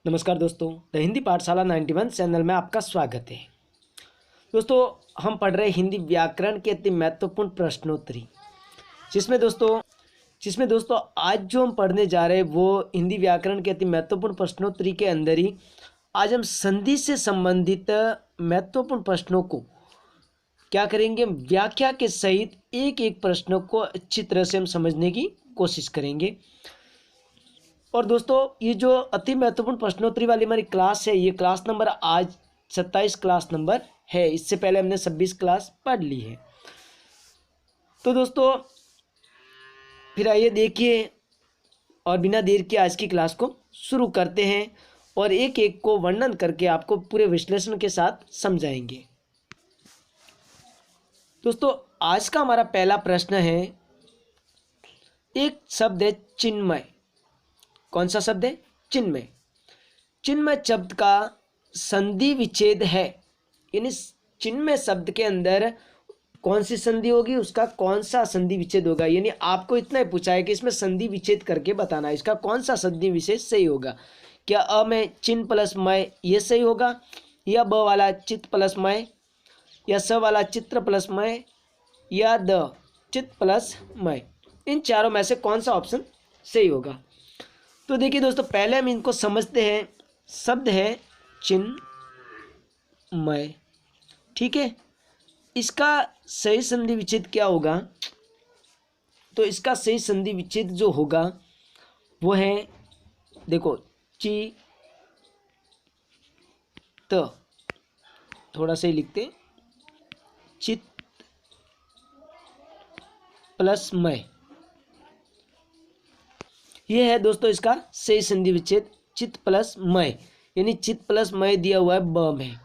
नमस्कार दोस्तों, द हिंदी पाठशाला 91 चैनल में आपका स्वागत है। दोस्तों, हम पढ़ रहे हिंदी व्याकरण के अति महत्वपूर्ण प्रश्नोत्तरी, जिसमें दोस्तों आज जो हम पढ़ने जा रहे हैं वो हिंदी व्याकरण के अति महत्वपूर्ण प्रश्नोत्तरी के अंदर ही आज हम संधि से संबंधित महत्वपूर्ण प्रश्नों को क्या करेंगे, व्याख्या के सहित एक एक प्रश्नों को अच्छी तरह से हम समझने की कोशिश करेंगे। और दोस्तों, ये जो अति महत्वपूर्ण प्रश्नोत्तरी वाली हमारी क्लास है, ये क्लास नंबर आज 27 क्लास नंबर है। इससे पहले हमने 26 क्लास पढ़ ली है। तो दोस्तों फिर आइए देखिए और बिना देर के आज की क्लास को शुरू करते हैं और एक एक को वर्णन करके आपको पूरे विश्लेषण के साथ समझाएंगे। दोस्तों, आज का हमारा पहला प्रश्न है, एक शब्द है चिन्मय। कौन सा शब्द है? चिन्मय। चिन्मय शब्द का संधि विच्छेद है, यानी चिन्मय शब्द के अंदर कौन सी संधि होगी, उसका कौन सा संधि विच्छेद होगा। यानी आपको इतना ही पूछा है कि इसमें संधि विच्छेद करके बताना है, इसका कौन सा संधि विच्छेद सही होगा। क्या अ में चिन्ह प्लस मय ये सही होगा, या ब वाला चित्त प्लस मय, या स वाला चित्र प्लस मय, या द चित्त प्लस मय। इन चारों में से कौन सा ऑप्शन सही होगा। तो देखिए दोस्तों, पहले हम इनको समझते हैं। शब्द है चिन्मय, ठीक है। इसका सही संधि विच्छेद क्या होगा? तो इसका सही संधि विच्छेद जो होगा वो है, देखो, ची त, थोड़ा सा ही लिखते, चित प्लस मय, ये है दोस्तों इसका सही संधि विच्छेद, चित प्लस मय। यानी चित प्लस मय दिया हुआ है ब में,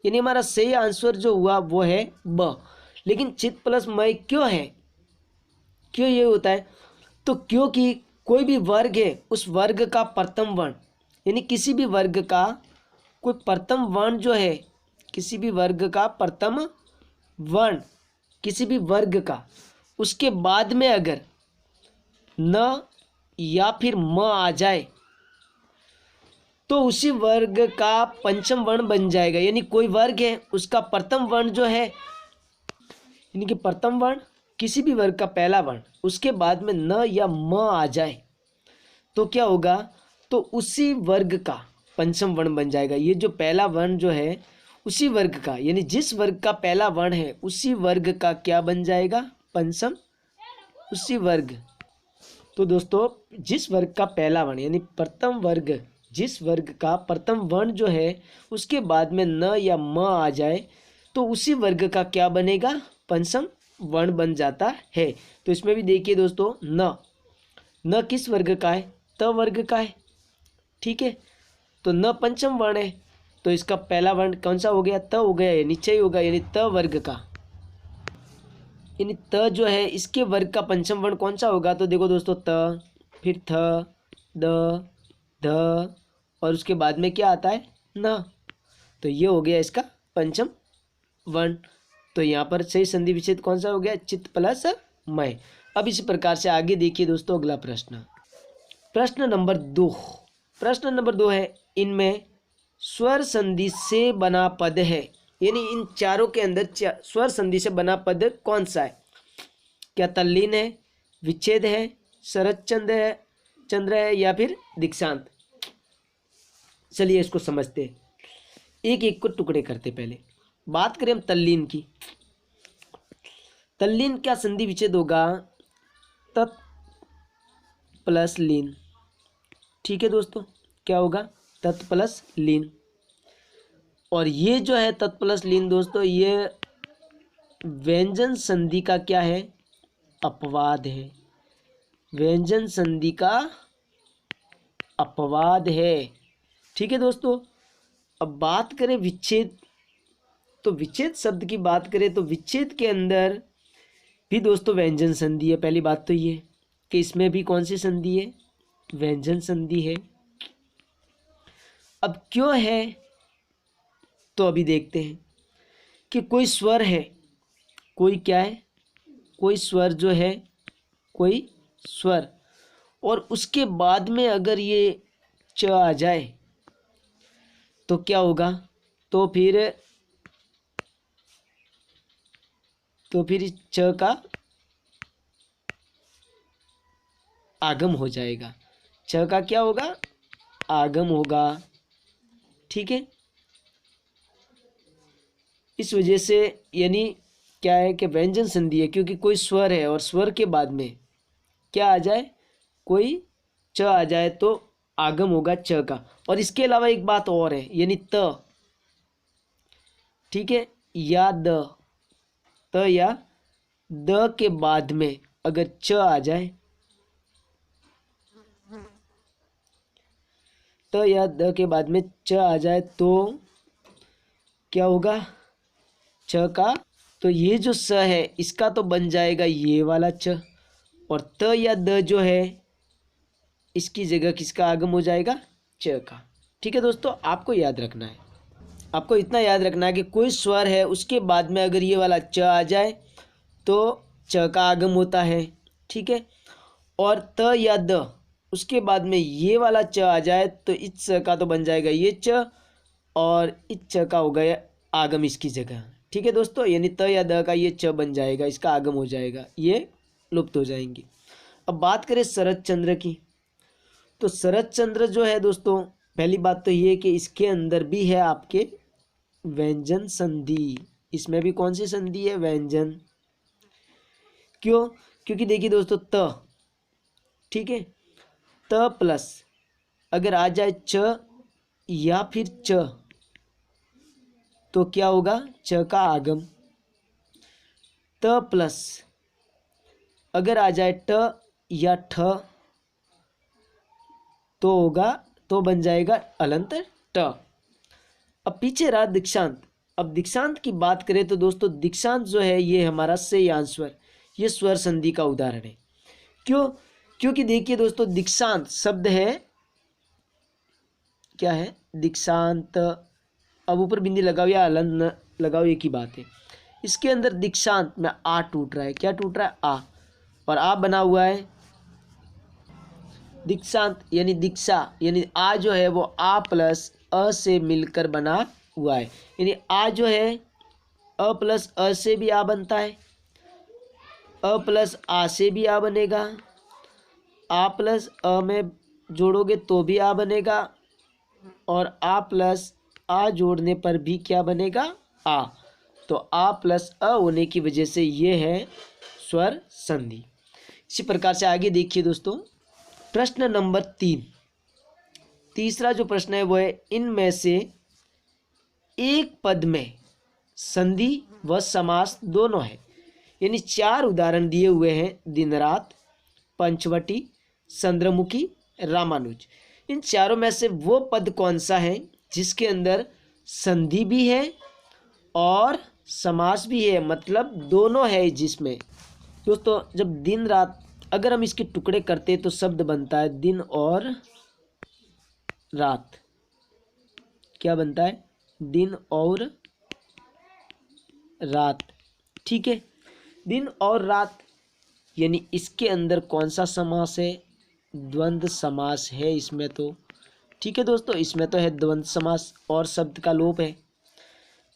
यानी हमारा सही आंसर जो हुआ वो है ब। लेकिन चित प्लस मय क्यों है, क्यों ये होता है? तो क्योंकि कोई भी वर्ग है, उस वर्ग का प्रथम वर्ण, यानी किसी भी वर्ग का कोई प्रथम वर्ण जो है, किसी भी वर्ग का प्रथम वर्ण, किसी भी वर्ग का, उसके बाद में अगर न या फिर म आ जाए तो उसी वर्ग का पंचम वर्ण बन जाएगा। यानी कोई वर्ग है, उसका प्रथम वर्ण जो है, यानी कि प्रथम वर्ण किसी भी वर्ग का पहला वर्ण, उसके बाद में न या म आ जाए तो क्या होगा, तो उसी वर्ग का पंचम वर्ण बन जाएगा। ये जो पहला वर्ण जो है उसी वर्ग का, यानी जिस वर्ग का पहला वर्ण है उसी वर्ग का क्या बन जाएगा, पंचम, उसी वर्ग। तो दोस्तों, जिस वर्ग का पहला वर्ण यानी प्रथम वर्ग, जिस वर्ग का प्रथम वर्ण जो है उसके बाद में न या म आ जाए तो उसी वर्ग का क्या बनेगा, पंचम वर्ण बन जाता है। तो इसमें भी देखिए दोस्तों, न किस वर्ग का है, त वर्ग का है, ठीक है। तो न पंचम वर्ण है, तो इसका पहला वर्ण कौन सा हो गया, त हो गया, यानी निश्चय होगा, यानी त वर्ग का, यानी त जो है इसके वर्ग का पंचम वर्ण कौन सा होगा। तो देखो दोस्तों, त, फिर थ, द, ध, और उसके बाद में क्या आता है, न। तो ये हो गया इसका पंचम वर्ण। तो यहाँ पर सही संधि विच्छेद कौन सा हो गया, चित प्लस मय। अब इसी प्रकार से आगे देखिए दोस्तों, अगला प्रश्न, प्रश्न नंबर 2। प्रश्न नंबर 2 है, इनमें स्वर संधि से बना पद है, यानी इन चारों के अंदर स्वर संधि से बना पद कौन सा है। क्या तल्लीन है, विच्छेद है, शरद चंद्र है, या फिर दीक्षांत। चलिए इसको समझते हैं, एक एक को टुकड़े करते। पहले बात करें हम तल्लीन की। तल्लीन क्या संधि विच्छेद होगा, तत् प्लस लीन, ठीक है दोस्तों। क्या होगा, तत् प्लस लीन। और ये जो है तत् प्लस लीन दोस्तों, ये व्यंजन संधि का क्या है, अपवाद है। व्यंजन संधि का अपवाद है, ठीक है दोस्तों। अब बात करें विच्छेद, तो विच्छेद शब्द की बात करें तो विच्छेद के अंदर भी दोस्तों व्यंजन संधि है। पहली बात तो ये कि इसमें भी कौन सी संधि है, व्यंजन संधि है। अब क्यों है, तो अभी देखते हैं कि कोई स्वर है, कोई क्या है, कोई स्वर जो है, कोई स्वर, और उसके बाद में अगर ये च आ जाए तो क्या होगा, तो फिर च का आगम हो जाएगा, च का क्या होगा, आगम होगा। ठीक है, इस वजह से यानी क्या है कि व्यंजन संधि है, क्योंकि कोई स्वर है और स्वर के बाद में क्या आ जाए, कोई च आ जाए तो आगम होगा च का। और इसके अलावा एक बात और है, यानी त, ठीक है, या द, त या द के बाद में अगर च आ जाए, त या द के बाद में च आ जाए तो क्या होगा, च का, तो ये जो स है इसका तो बन जाएगा ये वाला च, और त या द जो है इसकी जगह किसका आगम हो जाएगा, च का। ठीक है दोस्तों, आपको याद रखना है, आपको इतना याद रखना है कि कोई स्वर है उसके बाद में अगर ये वाला च आ जाए तो च का आगम होता है। ठीक है, और त या द उसके बाद में ये वाला च आ जाए तो इस च का तो बन जाएगा ये च, और इस च का हो गया आगम इसकी जगह। ठीक है दोस्तों, यानी त या द का ये च बन जाएगा, इसका आगम हो जाएगा, ये लुप्त हो जाएंगे। अब बात करें शरद चंद्र की, तो शरद चंद्र जो है दोस्तों, पहली बात तो ये कि इसके अंदर भी है आपके व्यंजन संधि। इसमें भी कौन सी संधि है, व्यंजन। क्यों, क्योंकि देखिए दोस्तों त, ठीक है, त प्लस अगर आ जाए च या फिर च तो क्या होगा, च का आगम। त प्लस अगर आ जाए ट या ठ तो होगा, तो बन जाएगा अलंत ट। अब पीछे रहा दीक्षांत। अब दीक्षांत की बात करें तो दोस्तों दीक्षांत जो है ये हमारा सेयांश स्वर, ये स्वर संधि का उदाहरण है। क्यों, क्योंकि देखिए दोस्तों दीक्षांत शब्द है, क्या है, दीक्षांत। अब ऊपर बिंदी लगाओ या अलंत न लगाओ एक ही बात है। इसके अंदर दीक्षांत में आ टूट रहा है, क्या टूट रहा है, आ, और आ बना हुआ है दीक्षांत, यानी दीक्षा, यानी आ जो है वो आ प्लस अ से मिलकर बना हुआ है। यानी आ जो है अ प्लस अ से भी आ बनता है, अ प्लस आ से भी आ बनेगा, आ प्लस अ में जोड़ोगे तो भी आ बनेगा, और आ प्लस आ जोड़ने पर भी क्या बनेगा, आ। तो आ प्लस अ होने की वजह से ये है स्वर संधि। इसी प्रकार से आगे देखिए दोस्तों, प्रश्न नंबर 3, तीसरा जो प्रश्न है वो है इनमें से एक पद में संधि व समास दोनों है। यानी 4 उदाहरण दिए हुए हैं, दिन रात, पंचवटी, चंद्रमुखी, रामानुज। इन चारों में से वो पद कौन सा है जिसके अंदर संधि भी है और समास भी है, मतलब दोनों है जिसमें। दोस्तों जब दिन रात अगर हम इसके टुकड़े करते हैं तो शब्द बनता है दिन और रात। क्या बनता है, दिन और रात। ठीक है, दिन और रात, यानी इसके अंदर कौन सा समास है, द्वंद्व समास है इसमें तो। ठीक है दोस्तों, इसमें तो है द्वंद्व समास और शब्द का लोप है।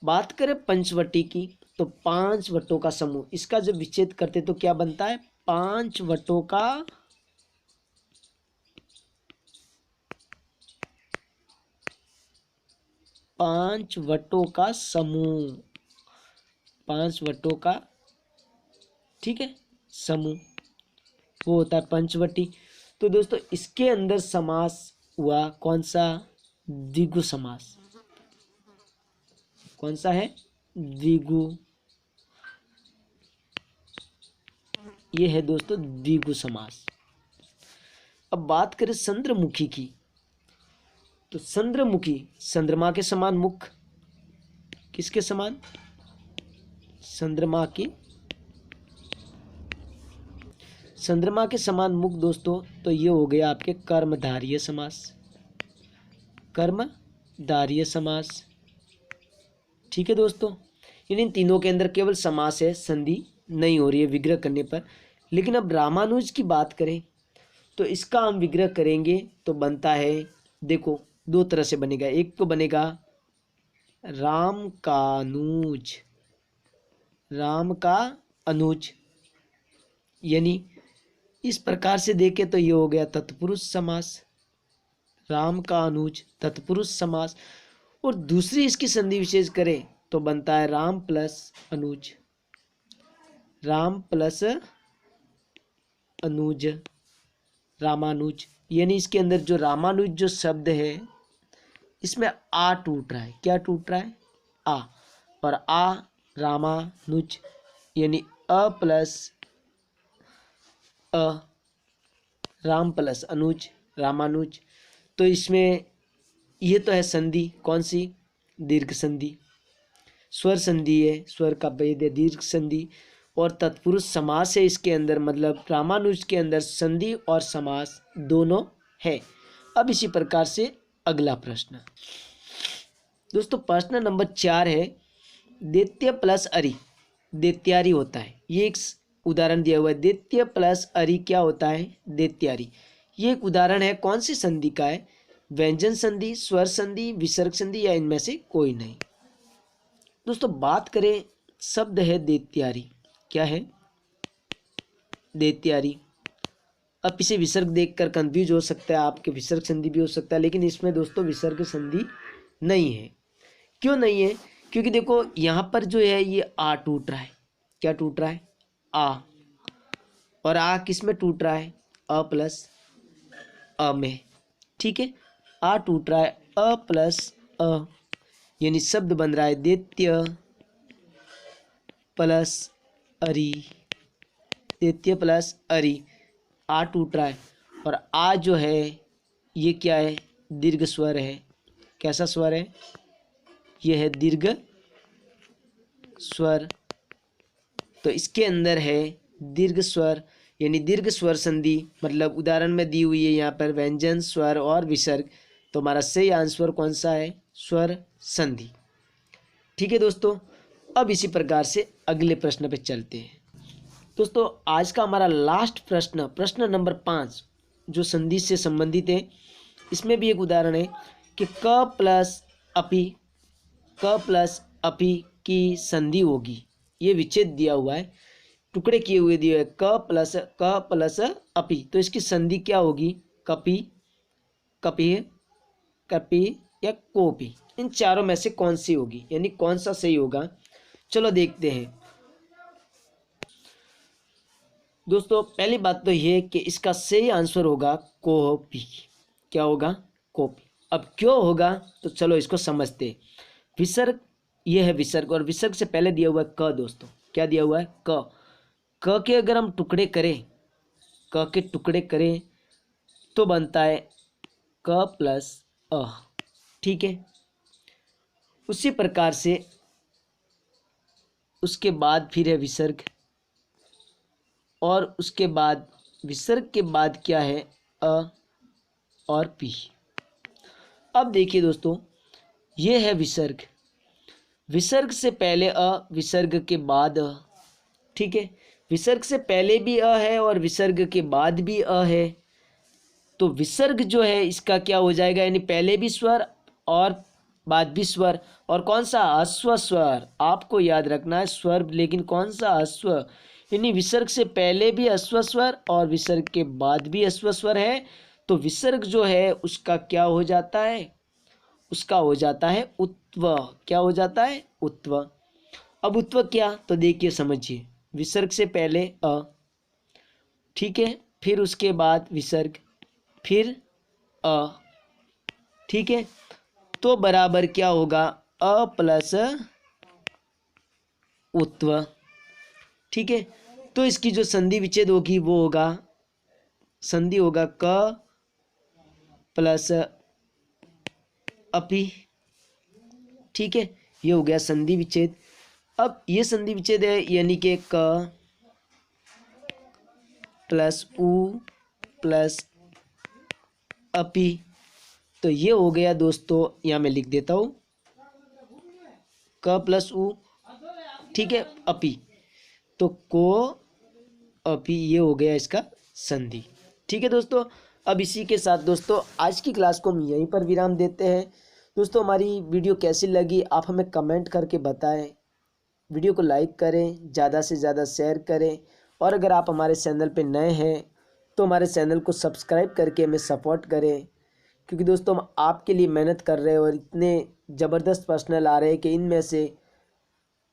बात करें पंचवटी की, तो 5 वटों का समूह, इसका जब विच्छेद करते तो क्या बनता है, 5 वटों का समूह, 5 वटों का, ठीक है, समूह, वो होता है पंचवटी। तो दोस्तों इसके अंदर समास हुआ कौन सा, द्विगु समास। कौन सा है, द्विगु, ये है दोस्तों द्विगु समास। अब बात करें चंद्रमुखी की, तो चंद्रमुखी चंद्रमा के समान मुख, किसके समान, चंद्रमा के, चंद्रमा के समान मुख दोस्तों, तो ये हो गया आपके कर्मधारय समास, कर्मधारय समास। ठीक है दोस्तों, इन तीनों के अंदर केवल समास है, संधि नहीं हो रही है विग्रह करने पर। लेकिन अब रामानुज की बात करें तो इसका हम विग्रह करेंगे तो बनता है, देखो दो तरह से बनेगा। एक तो बनेगा राम का अनुज, राम का अनुज, यानी इस प्रकार से देखे तो ये हो गया तत्पुरुष समास, राम का अनुज तत्पुरुष समास। और दूसरी इसकी संधि विशेष करें तो बनता है राम प्लस अनुज, राम प्लस अनुज, रामानुज। यानी इसके अंदर जो रामानुज जो शब्द है इसमें आ टूट रहा है। क्या टूट रहा है? आ। और आ रामानुज यानी अ प्लस अ, राम प्लस अनुज, रामानुज। तो इसमें ये तो है संधि, कौन सी? दीर्घ संधि, स्वर संधि है, स्वर का भेद है, दीर्घ संधि। और तत्पुरुष समास है इसके अंदर, मतलब रामानुज के अंदर संधि और समास दोनों है। अब इसी प्रकार से अगला प्रश्न दोस्तों, प्रश्न नंबर 4 है, दैत्य प्लस अरि दैत्यारी होता है। ये एक उदाहरण दिया हुआ है, दैत्य प्लस अरि क्या होता है? दैत्यारी। ये एक उदाहरण है, कौन सी संधि का है? व्यंजन संधि, स्वर संधि, विसर्ग संधि या इनमें से कोई नहीं। दोस्तों बात करें, शब्द है दैत्यारी। क्या है? दैत्यारी। अब इसे विसर्ग देखकर कंफ्यूज हो सकता है आपके, विसर्ग संधि भी हो सकता है, लेकिन इसमें दोस्तों विसर्ग संधि नहीं है। क्यों नहीं है? क्योंकि देखो यहाँ पर जो है ये आ टूट रहा है। क्या टूट रहा है? आ। और आ किस में टूट रहा है? अ प्लस अ में। ठीक है, आ टूट रहा है अ प्लस अ, यानी शब्द बन रहा है दैत्य प्लस अरि, दैत्य प्लस अरि। आ टूट रहा है और आ जो है ये क्या है? दीर्घ स्वर है। कैसा स्वर है? यह है दीर्घ स्वर। तो इसके अंदर है दीर्घ स्वर, यानी दीर्घ स्वर संधि। मतलब उदाहरण में दी हुई है यहाँ पर व्यंजन, स्वर और विसर्ग। तो हमारा सही आंसर कौन सा है? स्वर संधि। ठीक है दोस्तों, अब इसी प्रकार से अगले प्रश्न पे चलते हैं। दोस्तों आज का हमारा लास्ट प्रश्न, प्रश्न नंबर 5, जो संधि से संबंधित है। इसमें भी एक उदाहरण है कि क प्लस अपि, क प्लस अपि की संधि होगी। ये विच्छेद दिया हुआ है, टुकड़े किए हुए दिए हुए, क प्लस अपि। तो इसकी संधि क्या होगी? कपि, कपि, कपि या कोपि। इन चारों में से कौन सी होगी, यानी कौन सा सही होगा? चलो देखते हैं। दोस्तों पहली बात तो ये कि इसका सही आंसर होगा कोपि। क्या होगा? कोपि। अब क्यों होगा तो चलो इसको समझते हैं। विसर्ग, ये है विसर्ग, और विसर्ग से पहले दिया हुआ है क। दोस्तों क्या दिया हुआ है? क। क के अगर हम टुकड़े करें, क के टुकड़े करें तो बनता है क प्लस अ। ठीक है, उसी प्रकार से उसके बाद फिर है विसर्ग, और उसके बाद विसर्ग के बाद क्या है? अ और पी। अब देखिए दोस्तों, ये है विसर्ग, विसर्ग से पहले अ, विसर्ग के बाद अ। ठीक है, विसर्ग से पहले भी अ है और विसर्ग के बाद भी अ है। तो विसर्ग जो है इसका क्या हो जाएगा? यानी पहले भी स्वर और बाद भी स्वर। और कौन सा? अश्व स्वर। आपको याद रखना है स्वर, लेकिन कौन सा? अश्व। यानी विसर्ग से पहले भी अश्व स्वर और विसर्ग के बाद भी अश्व स्वर है। तो विसर्ग जो है उसका क्या हो जाता है? उसका हो जाता है उत्व। क्या हो जाता है? उत्व। अब उत्व क्या, तो देखिए समझिए। विसर्ग से पहले अ, ठीक है, फिर उसके बाद विसर्ग, फिर अ। ठीक है, तो बराबर क्या होगा? अ प्लस उत्व। ठीक है, तो इसकी जो संधि विच्छेद होगी वो होगा, संधि होगा क प्लस अपि। ठीक है, ये हो गया संधि विच्छेद। अब ये संधि विच्छेद है, यानी कि क प्लस उ प्लस अपि। तो ये हो गया दोस्तों, यहाँ मैं लिख देता हूँ क प्लस उ, ठीक है, अपि। तो को अपि, ये हो गया इसका संधि। ठीक है दोस्तों, अब इसी के साथ दोस्तों आज की क्लास को हम यहीं पर विराम देते हैं। दोस्तों हमारी वीडियो कैसी लगी आप हमें कमेंट करके बताएं। वीडियो को लाइक करें, ज़्यादा से ज़्यादा शेयर करें, और अगर आप हमारे चैनल पे नए हैं तो हमारे चैनल को सब्सक्राइब करके हमें सपोर्ट करें, क्योंकि दोस्तों हम आपके लिए मेहनत कर रहे हैं और इतने ज़बरदस्त प्रश्न ला रहे हैं कि इनमें से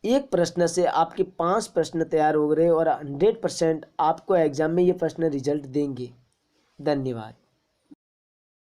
एक प्रश्न से आपके 5 प्रश्न तैयार हो रहे हैं और 100% आपको एग्ज़ाम में ये प्रश्न रिजल्ट देंगे। धन्यवाद।